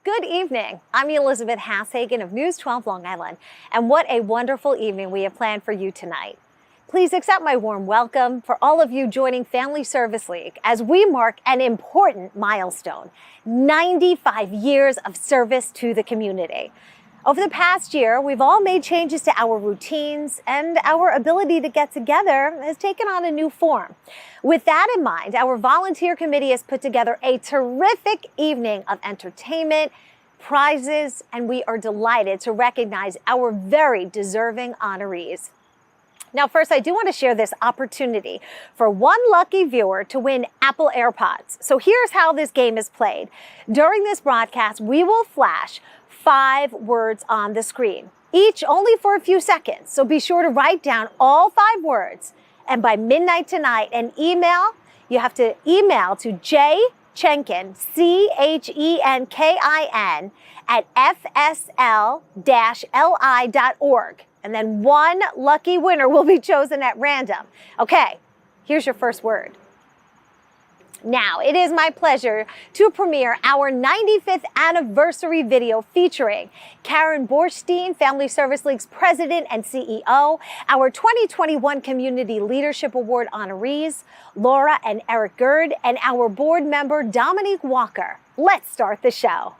Good evening. I'm Elizabeth Hashagen of News 12 Long Island, and what a wonderful evening we have planned for you tonight. Please accept my warm welcome for all of you joining Family Service League as we mark an important milestone, 95 years of service to the community. Over the past year, we've all made changes to our routines, and our ability to get together has taken on a new form. With that in mind, our volunteer committee has put together a terrific evening of entertainment, prizes, and we are delighted to recognize our very deserving honorees. Now, first, I do want to share this opportunity for one lucky viewer to win Apple AirPods. So here's how this game is played. During this broadcast, we will flash 5 words on the screen, each only for a few seconds. So be sure to write down all 5 words. And by midnight tonight, you have to email to jchenkin, CHENKIN, at fsl-li.org. And then one lucky winner will be chosen at random. Okay, here's your first word. Now, it is my pleasure to premiere our 95th anniversary video featuring Karen Borstein, Family Service League's president and CEO, our 2021 Community Leadership Award honorees, Laura and Eric Gerd, and our board member, Dominique Walker. Let's start the show.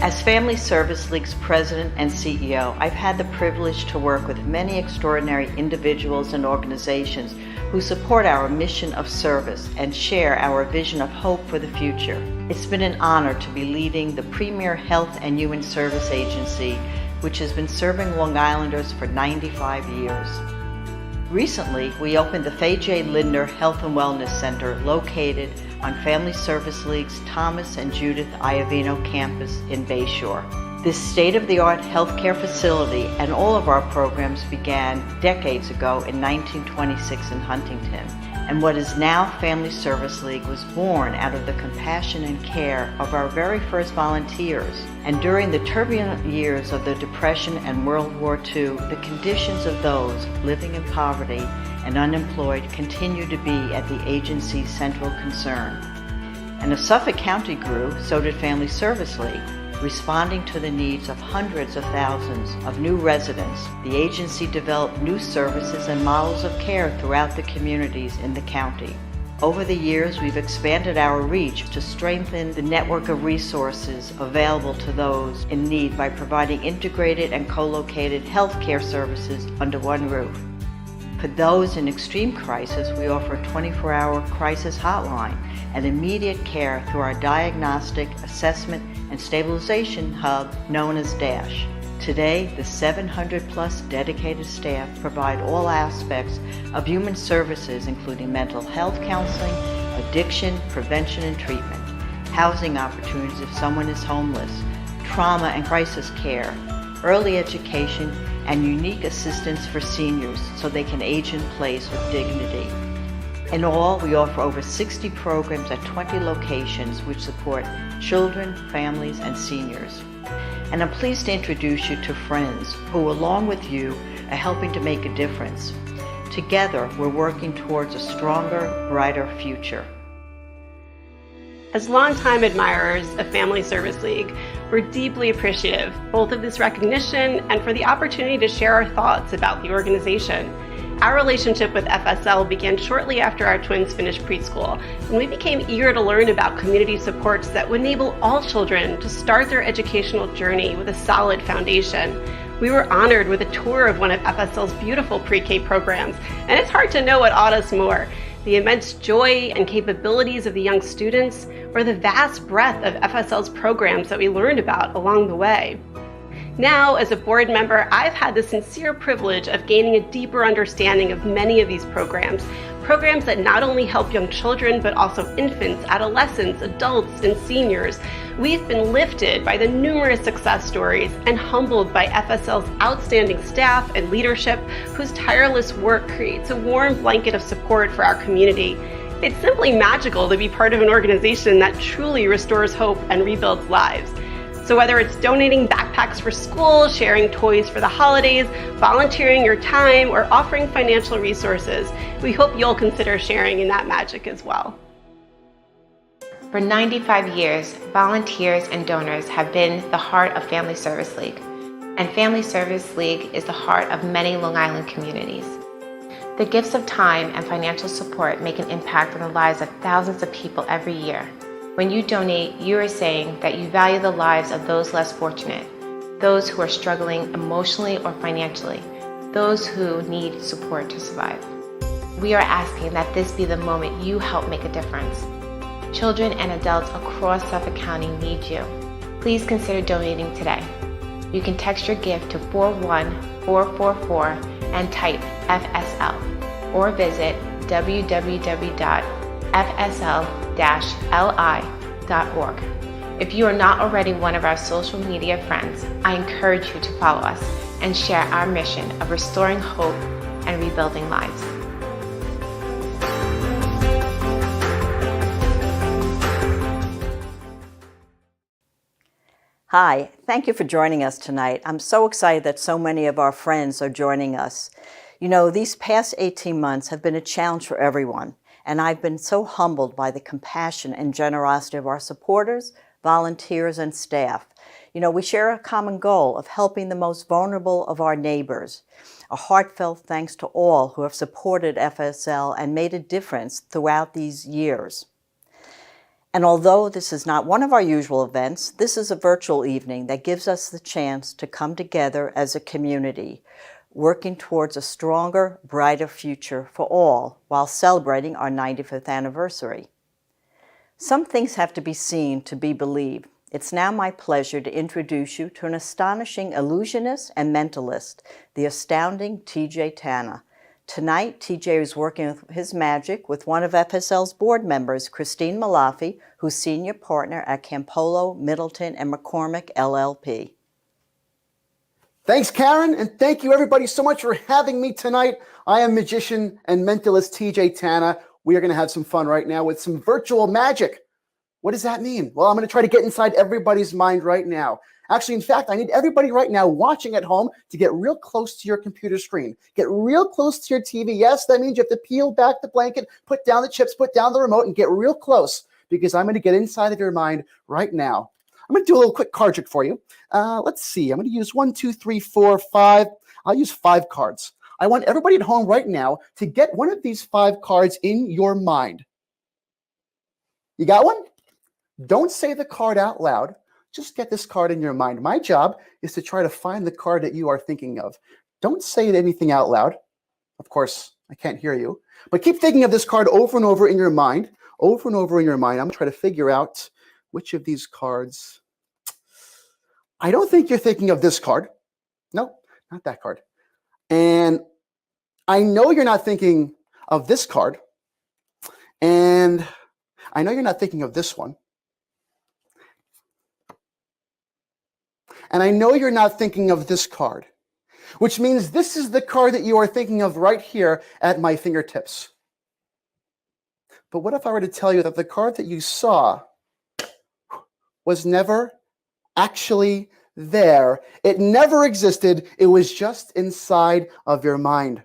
As Family Service League's president and CEO, I've had the privilege to work with many extraordinary individuals and organizations who support our mission of service and share our vision of hope for the future. It's been an honor to be leading the premier health and human service agency, which has been serving Long Islanders for 95 years. Recently, we opened the Fay J. Lindner Health and Wellness Center located on Family Service League's Thomas and Judith Iovino campus in Bayshore. This state-of-the-art healthcare facility and all of our programs began decades ago in 1926 in Huntington. And what is now Family Service League was born out of the compassion and care of our very first volunteers. And during the turbulent years of the Depression and World War II, the conditions of those living in poverty and unemployed continue to be at the agency's central concern. And as Suffolk County grew, so did Family Service League. Responding to the needs of hundreds of thousands of new residents, the agency developed new services and models of care throughout the communities in the county. Over the years, we've expanded our reach to strengthen the network of resources available to those in need by providing integrated and co-located healthcare services under one roof. For those in extreme crisis, we offer a 24-hour crisis hotline and immediate care through our diagnostic, assessment, and stabilization hub known as DASH. Today, the 700-plus dedicated staff provide all aspects of human services, including mental health counseling, addiction, prevention and treatment, housing opportunities if someone is homeless, trauma and crisis care, early education, and unique assistance for seniors so they can age in place with dignity. In all, we offer over 60 programs at 20 locations which support children, families, and seniors. And I'm pleased to introduce you to friends who, along with you, are helping to make a difference. Together, we're working towards a stronger, brighter future. As longtime admirers of Family Service League, we're deeply appreciative both of this recognition and for the opportunity to share our thoughts about the organization. Our relationship with FSL began shortly after our twins finished preschool, and we became eager to learn about community supports that would enable all children to start their educational journey with a solid foundation. We were honored with a tour of one of FSL's beautiful pre-K programs, and it's hard to know what awed us more: the immense joy and capabilities of the young students, or the vast breadth of FSL's programs that we learned about along the way. Now, as a board member, I've had the sincere privilege of gaining a deeper understanding of many of these programs that not only help young children, but also infants, adolescents, adults, and seniors. We've been lifted by the numerous success stories and humbled by FSL's outstanding staff and leadership, whose tireless work creates a warm blanket of support for our community. It's simply magical to be part of an organization that truly restores hope and rebuilds lives. So whether it's donating backpacks for school, sharing toys for the holidays, volunteering your time, or offering financial resources, we hope you'll consider sharing in that magic as well. For 95 years, volunteers and donors have been the heart of Family Service League, and Family Service League is the heart of many Long Island communities. The gifts of time and financial support make an impact on the lives of thousands of people every year. When you donate, you are saying that you value the lives of those less fortunate, those who are struggling emotionally or financially, those who need support to survive. We are asking that this be the moment you help make a difference. Children and adults across Suffolk County need you. Please consider donating today. You can text your gift to 41444 and type FSL, or visit www.fsl-li.org. If you are not already one of our social media friends, I encourage you to follow us and share our mission of restoring hope and rebuilding lives. Hi, thank you for joining us tonight. I'm so excited that so many of our friends are joining us. You know, these past 18 months have been a challenge for everyone, and I've been so humbled by the compassion and generosity of our supporters, volunteers, and staff. You know, we share a common goal of helping the most vulnerable of our neighbors. A heartfelt thanks to all who have supported FSL and made a difference throughout these years. And although this is not one of our usual events, this is a virtual evening that gives us the chance to come together as a community, working towards a stronger, brighter future for all while celebrating our 95th anniversary. Some things have to be seen to be believed. It's now my pleasure to introduce you to an astonishing illusionist and mentalist, the astounding T.J. Tanner. Tonight, TJ is working with his magic with one of FSL's board members, Christine Malafi, who's senior partner at Campolo, Middleton, and McCormick, LLP. Thanks, Karen, and thank you everybody so much for having me tonight. I am magician and mentalist TJ Tanner. We are going to have some fun right now with some virtual magic. What does that mean? Well, I'm going to try to get inside everybody's mind right now. Actually, in fact, I need everybody right now watching at home to get real close to your computer screen. Get real close to your TV. Yes, that means you have to peel back the blanket, put down the chips, put down the remote, and get real close because I'm going to get inside of your mind right now. I'm going to do a little quick card trick for you. Let's see. I'm going to use 1, 2, 3, 4, 5. I'll use 5 cards. I want everybody at home right now to get one of these 5 cards in your mind. You got one? Don't say the card out loud. Just get this card in your mind. My job is to try to find the card that you are thinking of. Don't say anything out loud. Of course, I can't hear you. But keep thinking of this card over and over in your mind. Over and over in your mind. I'm going to try to figure out which of these cards. I don't think you're thinking of this card. No, not that card. And I know you're not thinking of this card. And I know you're not thinking of this one. And I know you're not thinking of this card, which means this is the card that you are thinking of right here at my fingertips. But what if I were to tell you that the card that you saw was never actually there? It never existed. It was just inside of your mind.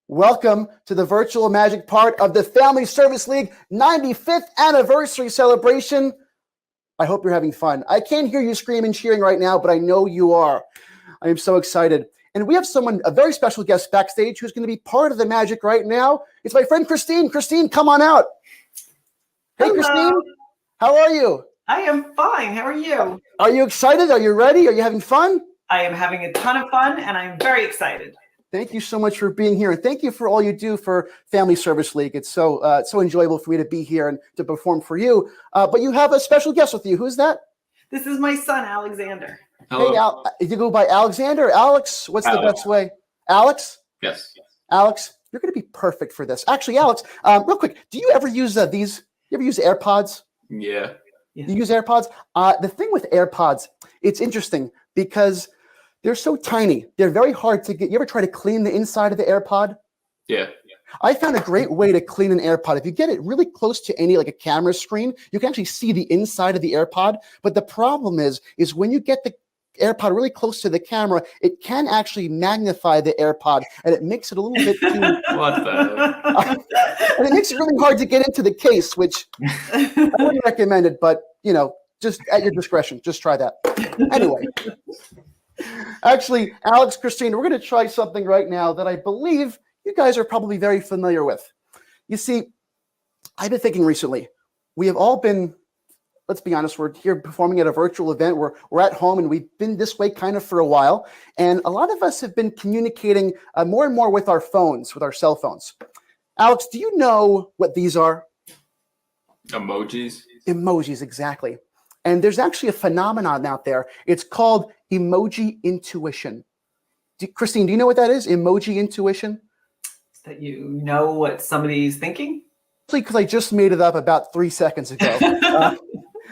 Welcome to the virtual magic part of the Family Service League 95th anniversary celebration. I hope you're having fun. I can't hear you screaming and cheering right now, but I know you are. I am so excited. And we have someone, a very special guest backstage who's going to be part of the magic right now. It's my friend Christine. Christine, come on out. Hey, Hello. Christine. How are you? I am fine. How are you? Are you excited? Are you ready? Are you having fun? I am having a ton of fun, and I'm very excited. Thank you so much for being here, and thank you for all you do for Family Service League. It's so enjoyable for me to be here and to perform for you. But you have a special guest with you. Who's that? This is my son, Alexander. Hello. Hey, you go by Alexander or Alex? What's the best way? Alex? Yes. Alex, you're going to be perfect for this. Actually, Alex, real quick, do you ever use these? You ever use AirPods? Yeah. You use AirPods? The thing with AirPods, it's interesting because they're so tiny. They're very hard to get. You ever try to clean the inside of the AirPod? Yeah. I found a great way to clean an AirPod. If you get it really close to any like a camera screen, you can actually see the inside of the AirPod. But the problem is when you get the AirPod really close to the camera, it can actually magnify the AirPod, and it makes it a little bit too. What the? And it makes it really hard to get into the case, which I wouldn't recommend it. But just at your discretion, just try that. Anyway, actually, Alex, Christine, we're going to try something right now that I believe you guys are probably very familiar with. You see, I've been thinking recently, we have all been, let's be honest, we're here performing at a virtual event. We're at home, and we've been this way kind of for a while. And a lot of us have been communicating more and more with our phones, with our cell phones. Alex, do you know what these are? Emojis? Emojis, exactly. And there's actually a phenomenon out there. It's called emoji intuition. Christine, do you know what that is? Emoji intuition? That you know what somebody's thinking? Because I just made it up about 3 seconds ago.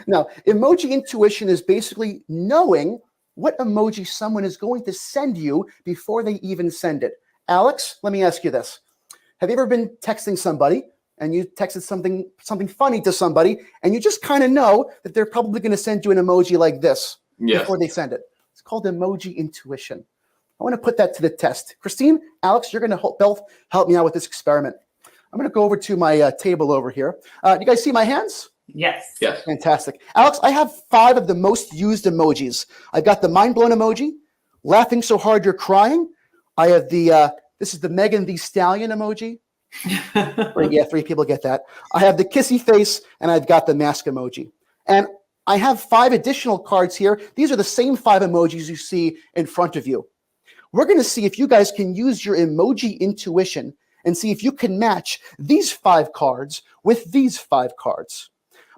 Now, emoji intuition is basically knowing what emoji someone is going to send you before they even send it. Alex, let me ask you this. Have you ever been texting somebody and you texted something funny to somebody, and you just kind of know that they're probably going to send you an emoji like this before they send it? It's called emoji intuition. I want to put that to the test. Christine, Alex, you're going to both help me out with this experiment. I'm going to go over to my table over here. Do you guys see my hands? Yes. Yes. Fantastic. Alex, I have 5 of the most used emojis. I've got the mind-blown emoji, laughing so hard you're crying. I have this is the Megan Thee Stallion emoji. Yeah, 3 people get that. I have the kissy face, and I've got the mask emoji. And I have 5 additional cards here. These are the same 5 emojis you see in front of you. We're going to see if you guys can use your emoji intuition and see if you can match these 5 cards with these 5 cards.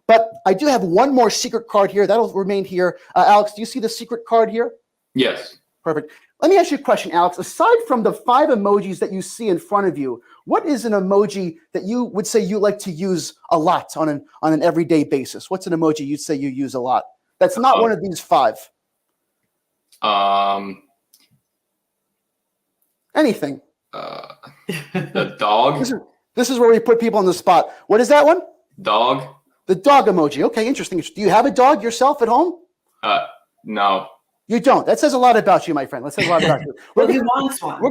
But I do have one more secret card here. That'll remain here. Alex, do you see the secret card here? Yes. Perfect. Let me ask you a question, Alex. Aside from the 5 emojis that you see in front of you, what is an emoji that you would say you like to use a lot on an everyday basis? What's an emoji you'd say you use a lot? That's not one of these 5. Anything. The dog. This is where we put people on the spot. What is that one? Dog. The dog emoji. Okay, interesting. Do you have a dog yourself at home? No. You don't. That says a lot about you, my friend. That says a lot about you. Well, he wants one.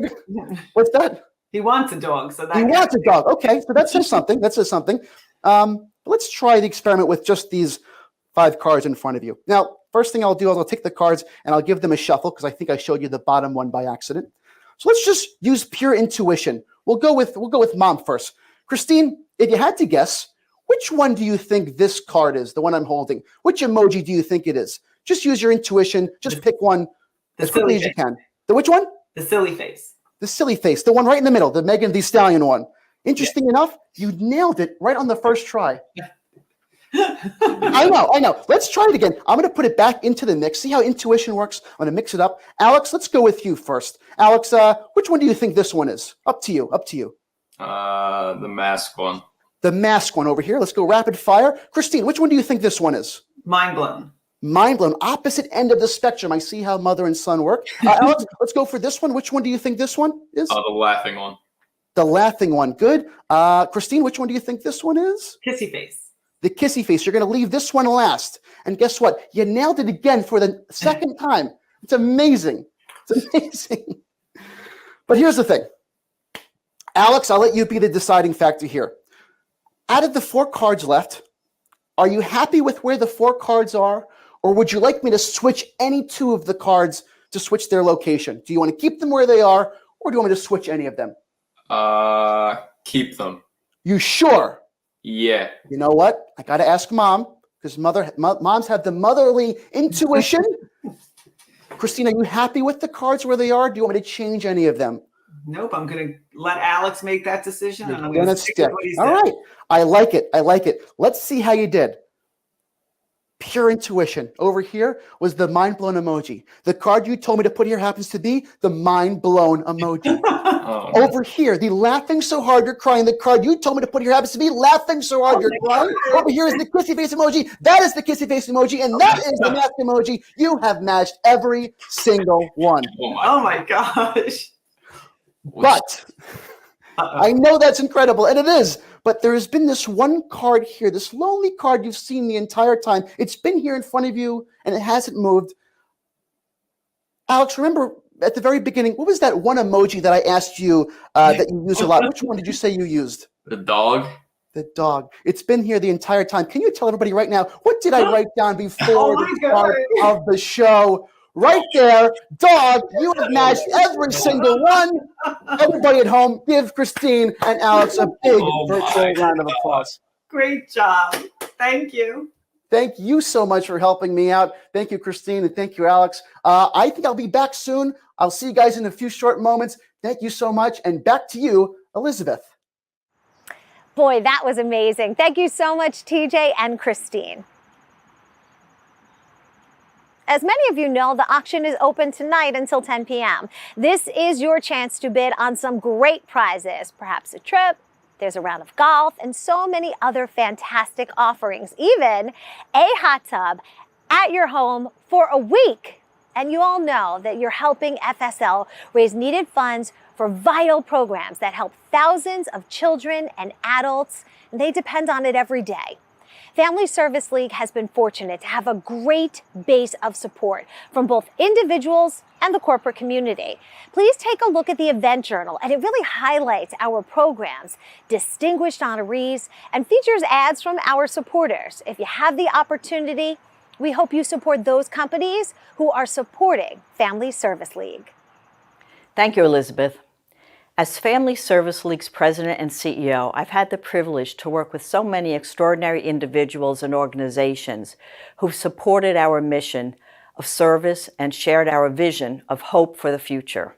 What's that? He wants a dog. So that He wants a dog. Okay, so that says something. That says something. Let's try the experiment with just these 5 cards in front of you. Now, first thing I'll do is I'll take the cards and I'll give them a shuffle because I think I showed you the bottom one by accident. So let's just use pure intuition. We'll go with Mom first. Christine, if you had to guess, which one do you think this card is, the one I'm holding? Which emoji do you think it is? Just use your intuition. Just pick one as quickly as you can. The which one? The silly face. The silly face. The one right in the middle, the Megan Thee Stallion one. Interesting enough, you nailed it right on the first try. I know. Let's try it again. I'm going to put it back into the mix. See how intuition works? I'm going to mix it up. Alex, let's go with you first. Alex, which one do you think this one is? Up to you. The mask one. The mask one over here. Let's go rapid fire. Christine, which one do you think this one is? Mind blown. Mind blown. Opposite end of the spectrum. I see how mother and son work. Alex, let's go for this one. Which one do you think this one is? The laughing one. The laughing one. Good. Christine, which one do you think this one is? Kissy face. The kissy face. You're going to leave this one last. And guess what? You nailed it again for the second time. It's amazing. It's amazing. But here's the thing. Alex, I'll let you be the deciding factor here. Out of the 4 cards left, are you happy with where the 4 cards are? Or would you like me to switch any 2 of the cards to switch their location? Do you want to keep them where they are? Or do you want me to switch any of them? Keep them. You sure? Yeah. You know what? I got to ask Mom, because moms have the motherly intuition. Christine, are you happy with the cards where they are? Do you want me to change any of them? Nope, I'm going to let Alex make that decision. And I'm You're going gonna to stick stick. with what he All said. right. I like it. Let's see how you did. Pure intuition. Over here was the mind-blown emoji. The card you told me to put here happens to be the mind-blown emoji. Oh. Over here, the laughing so hard you're crying. The card you told me to put here happens to be laughing so hard you're crying. Over here is the kissy face emoji. That is the kissy face emoji. And that is the mask emoji. You have matched every single one. Oh my gosh. But I know that's incredible, and it is. But there has been this one card here, this lonely card you've seen the entire time. It's been here in front of you, and it hasn't moved. Alex, remember at the very beginning, what was that one emoji that I asked you that you use a lot? Which one did you say you used? The dog. The dog. It's been here the entire time. Can you tell everybody right now, what did I write down before the start of the show? Right there, dog, you have matched every single one. Everybody at home, give Christine and Alex a big virtual round of applause. Great job. Thank you. Thank you so much for helping me out. Thank you, Christine, and thank you, Alex. I think I'll be back soon. I'll see you guys in a few short moments. Thank you so much, and back to you, Elizabeth. Boy, that was amazing. Thank you so much, TJ and Christine. As many of you know, the auction is open tonight until 10 p.m. This is your chance to bid on some great prizes, perhaps a trip, there's a round of golf, and so many other fantastic offerings, even a hot tub at your home for a week. And you all know that you're helping FSL raise needed funds for vital programs that help thousands of children and adults, and they depend on it every day. Family Service League has been fortunate to have a great base of support from both individuals and the corporate community. Please take a look at the event journal, and it really highlights our programs, distinguished honorees, and features ads from our supporters. If you have the opportunity, we hope you support those companies who are supporting Family Service League. Thank you, Elizabeth. As Family Service League's president and CEO, I've had the privilege to work with so many extraordinary individuals and organizations who've supported our mission of service and shared our vision of hope for the future.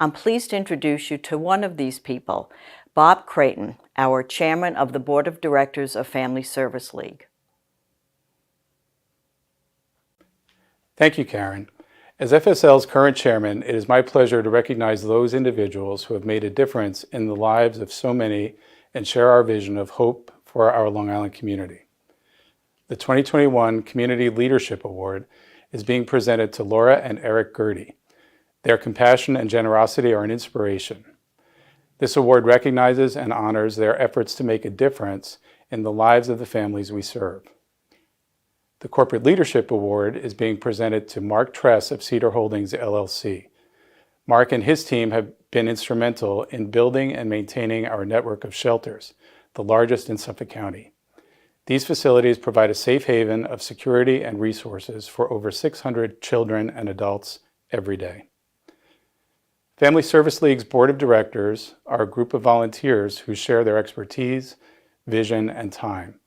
I'm pleased to introduce you to one of these people, Bob Creighton, our chairman of the Board of Directors of Family Service League. Thank you, Karen. As FSL's current chairman, it is my pleasure to recognize those individuals who have made a difference in the lives of so many and share our vision of hope for our Long Island community. The 2021 Community Leadership Award is being presented to Laura and Eric Gertie. Their compassion and generosity are an inspiration. This award recognizes and honors their efforts to make a difference in the lives of the families we serve. The Corporate Leadership Award is being presented to Mark Tress of Cedar Holdings, LLC. Mark and his team have been instrumental in building and maintaining our network of shelters, the largest in Suffolk County. These facilities provide a safe haven of security and resources for over 600 children and adults every day. Family Service League's Board of Directors are a group of volunteers who share their expertise, vision, and time.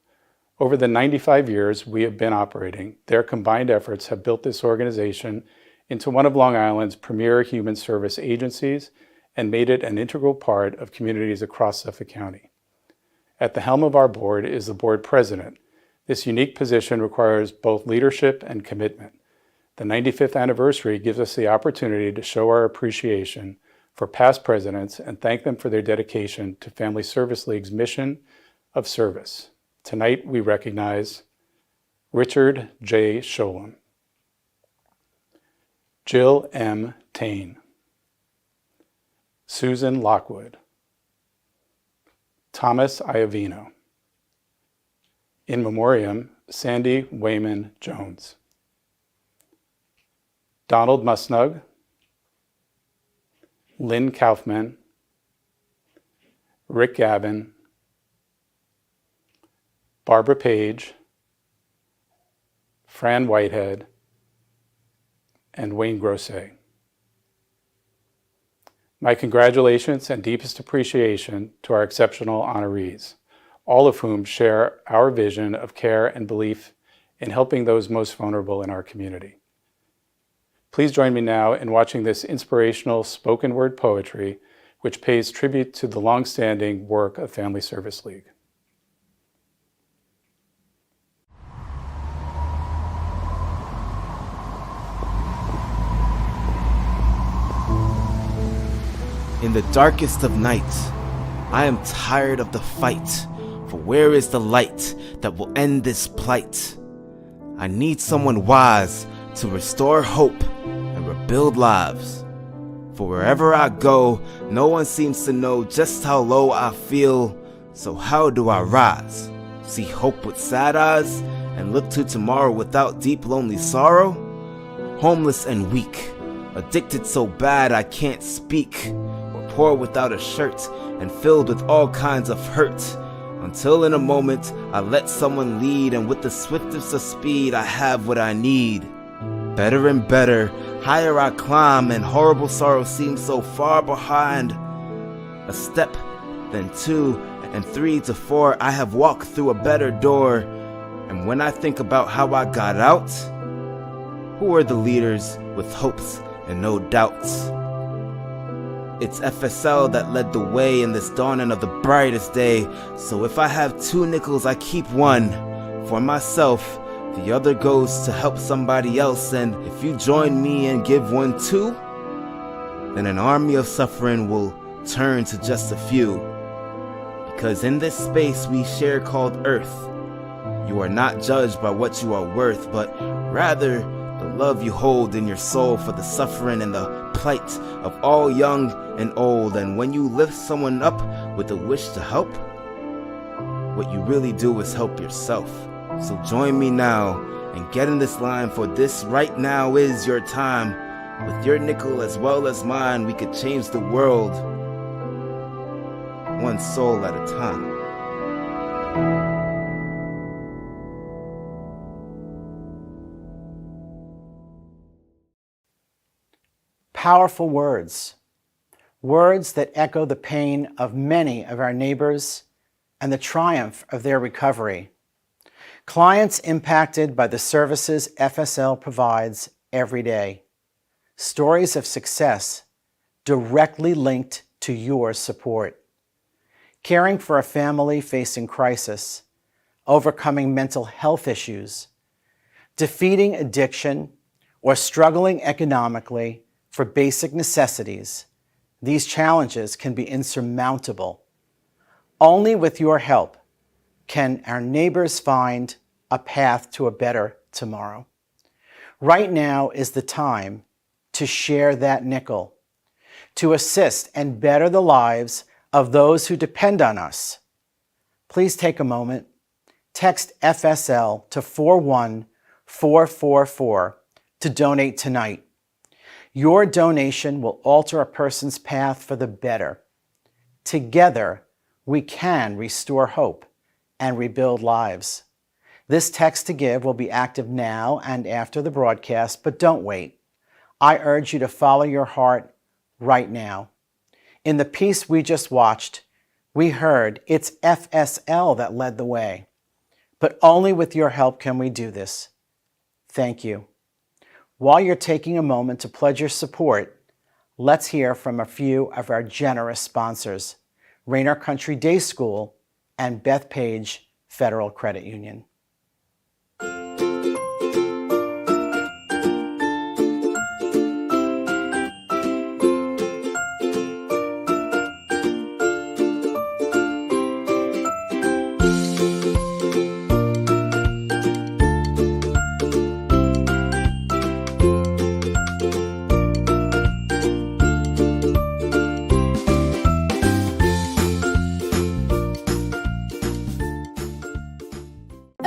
Over the 95 years we have been operating, their combined efforts have built this organization into one of Long Island's premier human service agencies and made it an integral part of communities across Suffolk County. At the helm of our board is the board president. This unique position requires both leadership and commitment. The 95th anniversary gives us the opportunity to show our appreciation for past presidents and thank them for their dedication to Family Service League's mission of service. Tonight, we recognize Richard J. Sholem, Jill M. Tain, Susan Lockwood, Thomas Iovino. In memoriam, Sandy Wayman Jones, Donald Musnug, Lynn Kaufman, Rick Gavin, Barbara Page, Fran Whitehead, and Wayne Grosset. My congratulations and deepest appreciation to our exceptional honorees, all of whom share our vision of care and belief in helping those most vulnerable in our community. Please join me now in watching this inspirational spoken word poetry, which pays tribute to the long-standing work of Family Service League. In the darkest of nights, I am tired of the fight, for where is the light that will end this plight? I need someone wise to restore hope and rebuild lives. For wherever I go, no one seems to know just how low I feel. So how do I rise? See hope with sad eyes and look to tomorrow without deep lonely sorrow? Homeless and weak, addicted so bad I can't speak, or poor without a shirt and filled with all kinds of hurt. Until in a moment I let someone lead, and with the swiftest of speed I have what I need. Better and better, higher I climb, and horrible sorrow seems so far behind. A step, then 2, and 3 to 4, I have walked through a better door. And when I think about how I got out, who are the leaders with hopes and no doubts? It's FSL that led the way in this dawning of the brightest day. So if I have 2 nickels, I keep 1 for myself. The other goes to help somebody else, and if you join me and give 1 too, then an army of suffering will turn to just a few. Because in this space we share called Earth, you are not judged by what you are worth, but rather the love you hold in your soul for the suffering and the plight of all young and old. And when you lift someone up with a wish to help, what you really do is help yourself. So join me now and get in this line, for this right now is your time. With your nickel as well as mine, we could change the world, one soul at a time. Powerful words. Words that echo the pain of many of our neighbors and the triumph of their recovery. Clients impacted by the services FSL provides every day. Stories of success directly linked to your support. Caring for a family facing crisis, overcoming mental health issues, defeating addiction, or struggling economically for basic necessities. These challenges can be insurmountable. Only with your help can our neighbors find a path to a better tomorrow. Right now is the time to share that nickel, to assist and better the lives of those who depend on us. Please take a moment, text FSL to 41444 to donate tonight. Your donation will alter a person's path for the better. Together, we can restore hope and rebuild lives. This text to give will be active now and after the broadcast, but don't wait. I urge you to follow your heart right now. In the piece we just watched, we heard it's FSL that led the way, but only with your help can we do this. Thank you. While you're taking a moment to pledge your support, let's hear from a few of our generous sponsors, Rainier Country Day School and Bethpage Federal Credit Union.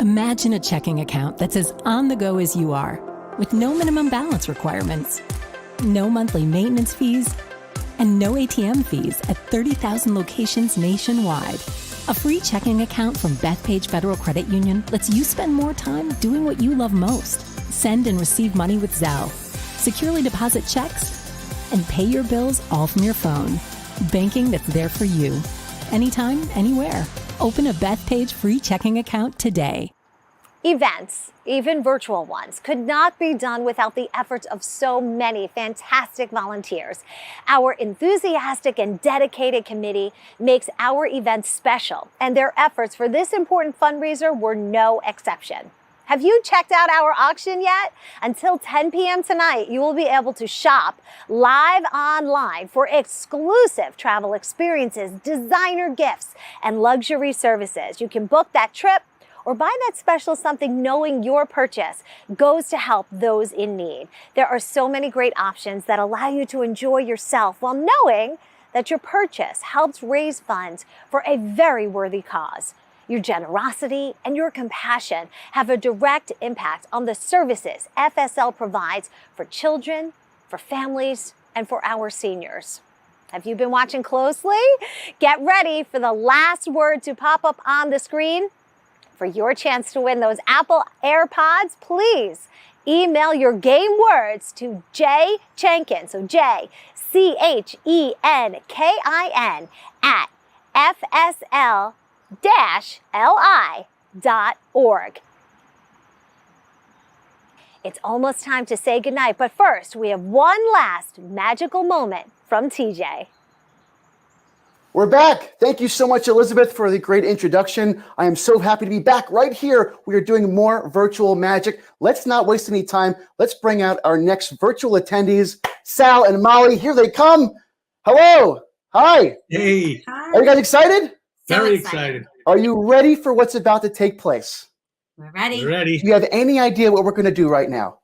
Imagine a checking account that's as on the go as you are, with no minimum balance requirements, no monthly maintenance fees, and no ATM fees at 30,000 locations nationwide. A free checking account from Bethpage Federal Credit Union lets you spend more time doing what you love most. Send and receive money with Zelle, securely deposit checks, and pay your bills all from your phone. Banking that's there for you. Anytime, anywhere. Open a Bethpage free checking account today. Events, even virtual ones, could not be done without the efforts of so many fantastic volunteers. Our enthusiastic and dedicated committee makes our events special, and their efforts for this important fundraiser were no exception. Have you checked out our auction yet? Until 10 p.m. tonight, you will be able to shop live online for exclusive travel experiences, designer gifts, and luxury services. You can book that trip or buy that special something knowing your purchase goes to help those in need. There are so many great options that allow you to enjoy yourself while knowing that your purchase helps raise funds for a very worthy cause. Your generosity and your compassion have a direct impact on the services FSL provides for children, for families, and for our seniors. Have you been watching closely? Get ready for the last word to pop up on the screen. For your chance to win those Apple AirPods, please email your game words to Jay Chankin, so JCHENKIN at FSL-li.org. It's almost time to say goodnight, but first we have one last magical moment from TJ. We're back. Thank you so much, Elizabeth, for the great introduction. I am so happy to be back right here. We are doing more virtual magic. Let's not waste any time. Let's bring out our next virtual attendees, Sal and Molly. Here they come. Hello. Hi. Hey. Hi. Are you guys excited? Very excited. Are you ready for what's about to take place? We're ready. We're ready. Do you have any idea what we're going to do right now?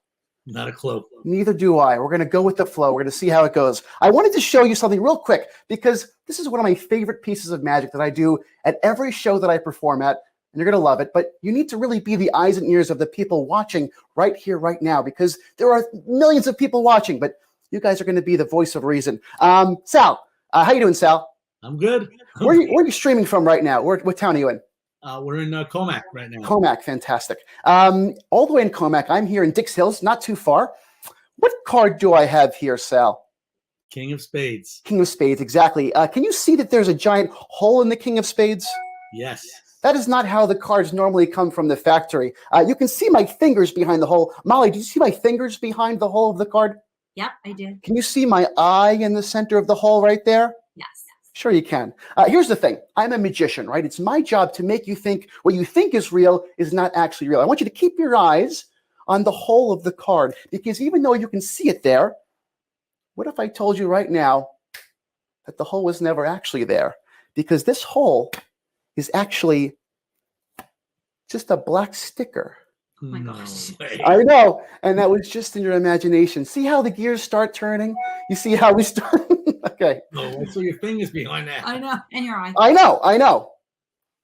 Not a clue. Neither do I. We're going to go with the flow. We're going to see how it goes. I wanted to show you something real quick because this is one of my favorite pieces of magic that I do at every show that I perform at, and you're going to love it. But you need to really be the eyes and ears of the people watching right here, right now, because there are millions of people watching, but you guys are going to be the voice of reason. Sal, how you doing, Sal? I'm good. Where are you streaming from right now? What town are you in? We're in Comac right now. Comac, fantastic. All the way in Comac. I'm here in Dix Hills, not too far. What card do I have here, Sal? King of Spades. King of Spades, exactly. Can you see that there's a giant hole in the King of Spades? Yes. That is not how the cards normally come from the factory. You can see my fingers behind the hole. Molly, do you see my fingers behind the hole of the card? Yep, I do. Can you see my eye in the center of the hole right there? Yes. Sure you can. Here's the thing. I'm a magician, right? It's my job to make you think what you think is real is not actually real. I want you to keep your eyes on the hole of the card because even though you can see it there, what if I told you right now that the hole was never actually there? Because this hole is actually just a black sticker. Oh my gosh. I know. And that was just in your imagination. See how the gears start turning? You see how we start? Okay. Oh, so your fingers behind that. I know. And your eye. I know.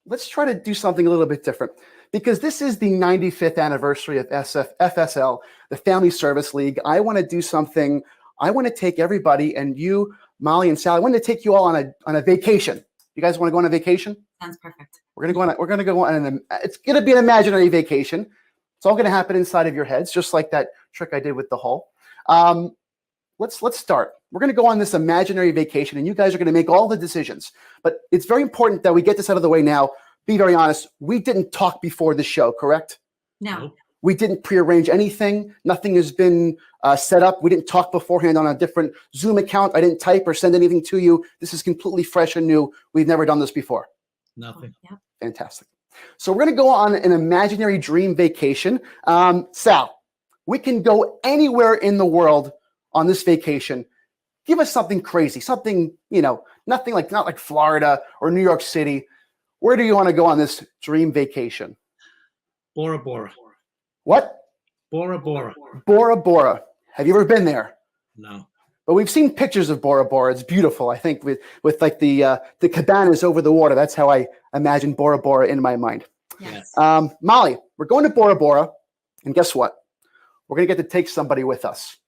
Let's try to do something a little bit different because this is the 95th anniversary of FSL, the Family Service League. I want to do something. I want to take everybody and you, Molly and Sally, I want to take you all on a vacation. You guys want to go on a vacation? Sounds perfect. We're going to go on it's going to be an imaginary vacation. It's all going to happen inside of your heads, just like that trick I did with the hole. Let's start. We're going to go on this imaginary vacation, and you guys are going to make all the decisions. But it's very important that we get this out of the way now. Be very honest. We didn't talk before the show, correct? No. We didn't prearrange anything. Nothing has been set up. We didn't talk beforehand on a different Zoom account. I didn't type or send anything to you. This is completely fresh and new. We've never done this before. Nothing. Yep. Fantastic. So we're going to go on an imaginary dream vacation. Sal, we can go anywhere in the world on this vacation. Give us something crazy, something, nothing like, not like Florida or New York City. Where do you want to go on this dream vacation? Bora Bora. What? Bora Bora. Bora Bora. Have you ever been there? No. But we've seen pictures of Bora Bora. It's beautiful. I think with like the cabanas over the water. That's how I imagine Bora Bora in my mind. Yes. Molly, we're going to Bora Bora, and guess what? We're going to get to take somebody with us.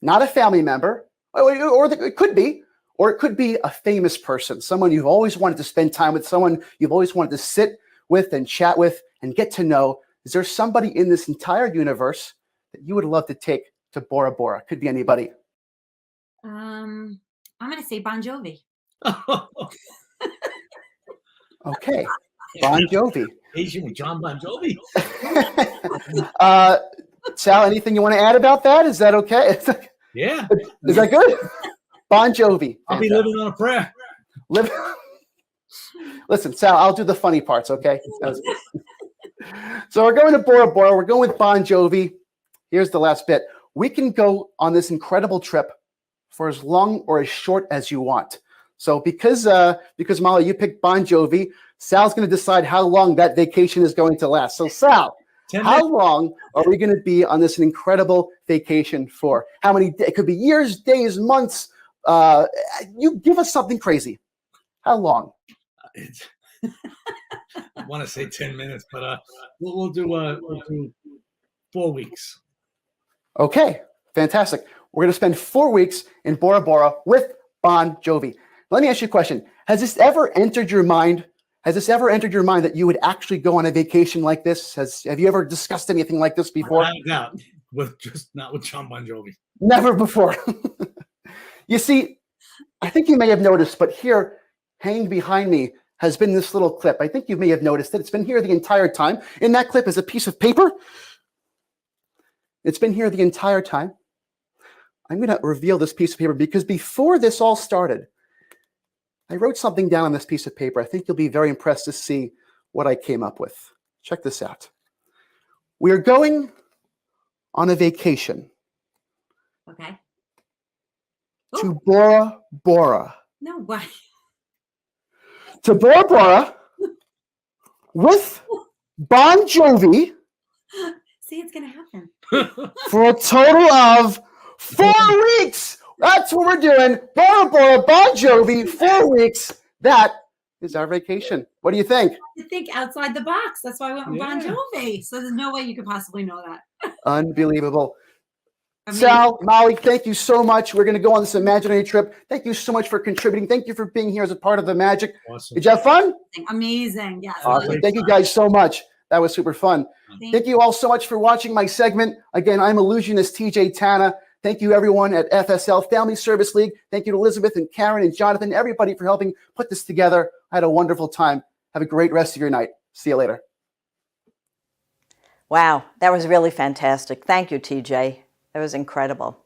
Not a family member, or it could be a famous person, someone you've always wanted to spend time with, someone you've always wanted to sit with and chat with and get to know. Is there somebody in this entire universe that you would love to take to Bora Bora? Could be anybody. I'm going to say Bon Jovi. Okay. Bon Jovi. Asian with John Bon Jovi. Sal, anything you want to add about that? Is that okay? Yeah. Is that good? Bon Jovi. I'll be living on a prayer. Listen, Sal, I'll do the funny parts, okay? So we're going to Bora Bora. We're going with Bon Jovi. Here's the last bit. We can go on this incredible trip for as long or as short as you want. So because Molly, you picked Bon Jovi, Sal's going to decide how long that vacation is going to last. So Sal, 10 how minutes. long are we going to be on this incredible vacation for? How many? It could be years, days, months. You give us something crazy. How long? I want to say 10 minutes, but we'll do 4 weeks. Okay, fantastic. We're going to spend 4 weeks in Bora Bora with Bon Jovi. Let me ask you a question. Has this ever entered your mind? Has this ever entered your mind that you would actually go on a vacation like this? Have you ever discussed anything like this before? Without a doubt, not with John Bon Jovi. Never before. You see, I think you may have noticed, but here, hanging behind me, has been this little clip. I think you may have noticed it. It's been here the entire time. In that clip is a piece of paper. It's been here the entire time. I'm going to reveal this piece of paper because before this all started, I wrote something down on this piece of paper. I think you'll be very impressed to see what I came up with. Check this out. We are going on a vacation Okay. to Bora Bora. No way. To Bora Bora with Bon Jovi See, it's going to happen. for a total of 4 weeks. That's what we're doing. Bora Bora, Bon Jovi, 4 weeks. That is our vacation. What do you think? You think outside the box. That's why I went with Bon Jovi. So there's no way you could possibly know that. Unbelievable. Amazing. Sal, Molly, thank you so much. We're going to go on this imaginary trip. Thank you so much for contributing. Thank you for being here as a part of the magic. Awesome. Did you have fun? Amazing. Yes. Awesome. Thank you guys so much. That was super fun. Thank you all so much for watching my segment. Again, I'm illusionist TJ Tana. Thank you, everyone at FSL Family Service League. Thank you to Elizabeth and Karen and Jonathan, everybody for helping put this together. I had a wonderful time. Have a great rest of your night. See you later. Wow, that was really fantastic. Thank you, TJ. That was incredible.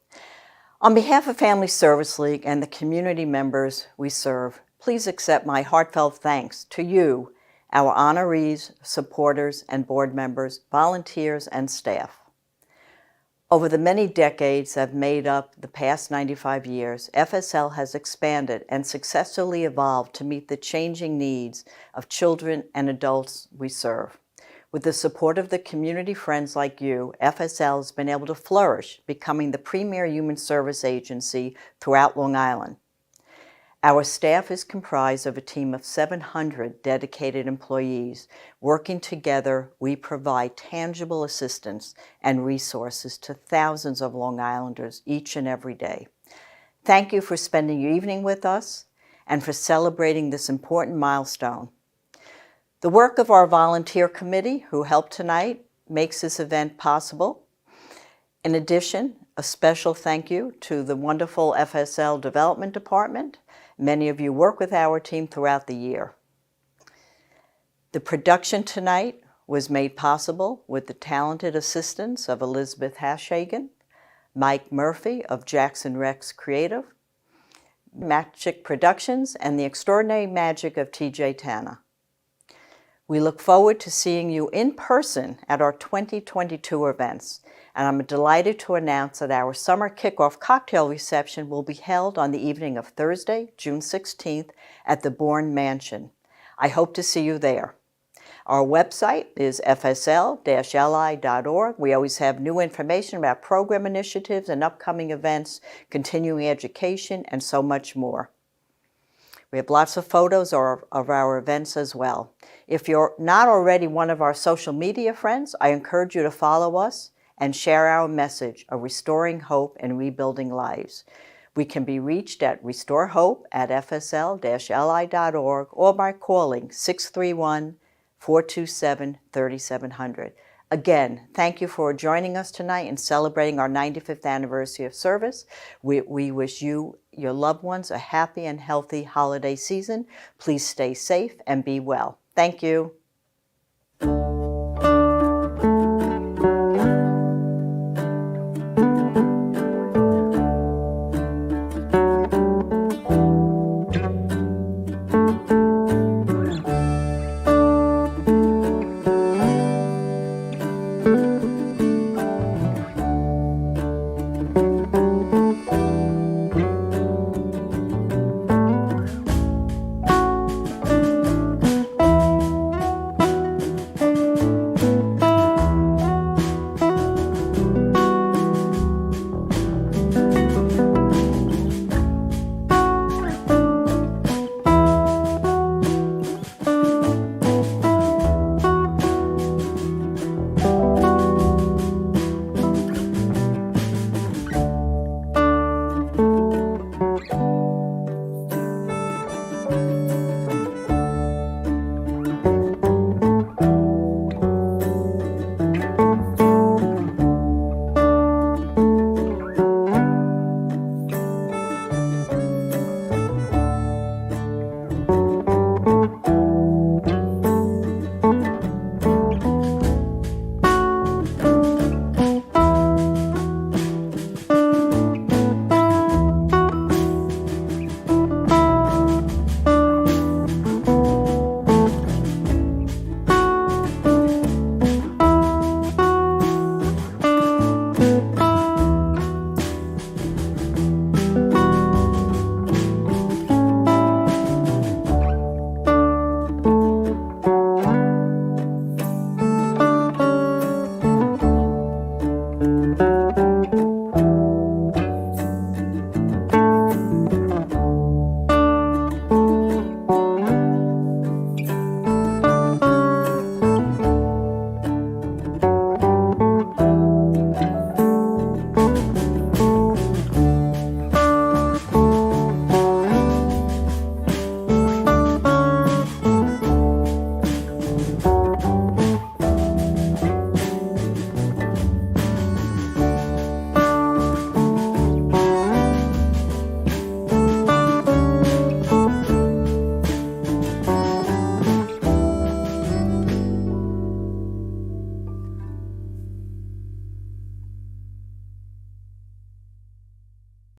On behalf of Family Service League and the community members we serve, please accept my heartfelt thanks to you, our honorees, supporters, and board members, volunteers, and staff. Over the many decades that have made up the past 95 years, FSL has expanded and successfully evolved to meet the changing needs of children and adults we serve. With the support of the community friends like you, FSL has been able to flourish, becoming the premier human service agency throughout Long Island. Our staff is comprised of a team of 700 dedicated employees. Working together, we provide tangible assistance and resources to thousands of Long Islanders each and every day. Thank you for spending your evening with us and for celebrating this important milestone. The work of our volunteer committee, who helped tonight, makes this event possible. In addition, a special thank you to the wonderful FSL Development Department. Many of you work with our team throughout the year. The production tonight was made possible with the talented assistance of Elizabeth Hashagen, Mike Murphy of Jackson Rex Creative, Magic Productions, and the extraordinary magic of TJ Tana. We look forward to seeing you in person at our 2022 events, and I'm delighted to announce that our summer kickoff cocktail reception will be held on the evening of Thursday, June 16th at the Bourne Mansion. I hope to see you there. Our website is fsl-li.org. We always have new information about program initiatives and upcoming events, continuing education, and so much more. We have lots of photos of our events as well. If you're not already one of our social media friends, I encourage you to follow us and share our message of restoring hope and rebuilding lives. We can be reached at restorehope@fsl-li.org or by calling 631-427-3700. Again, thank you for joining us tonight and celebrating our 95th anniversary of service. We wish you, your loved ones, a happy and healthy holiday season. Please stay safe and be well. Thank you.